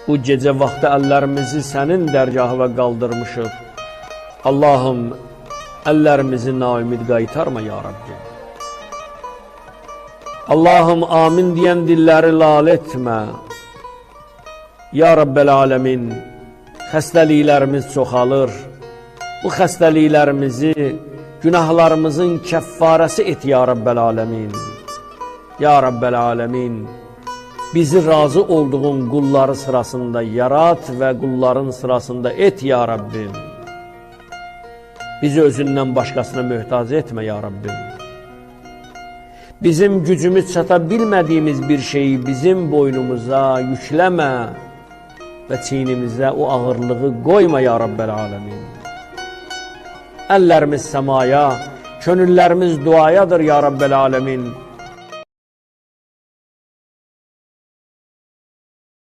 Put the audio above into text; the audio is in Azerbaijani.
Bu gecə vaxtı əllərimizi sənin dərgahına qaldırmışıq. Allahım, əllərimizi naümid qaytarma ya Rabbi. Allahım, amin deyən dilləri lal etmə. Ya Rabbəl aləmin, xəstəliklərimiz çoxalır. Bu xəstəliklərimizi, günahlarımızın kəffarəsi et ya Rabbəl aləmin. Ya Rabbəl aləmin, bizi razı olduğun qulları sırasında yarat və qulların sırasında et ya Rabbim. Bizi özündən başqasına möhtac etmə ya Rabbim. Bizim gücümüz çata bilmədiyimiz bir şeyi bizim boynumuza yükləmə və çiynimizə o ağırlığı qoyma ya Rabbəl aləmin. Əllərimiz səmaya, könüllərimiz duayadır ya Rabbəl aləmin.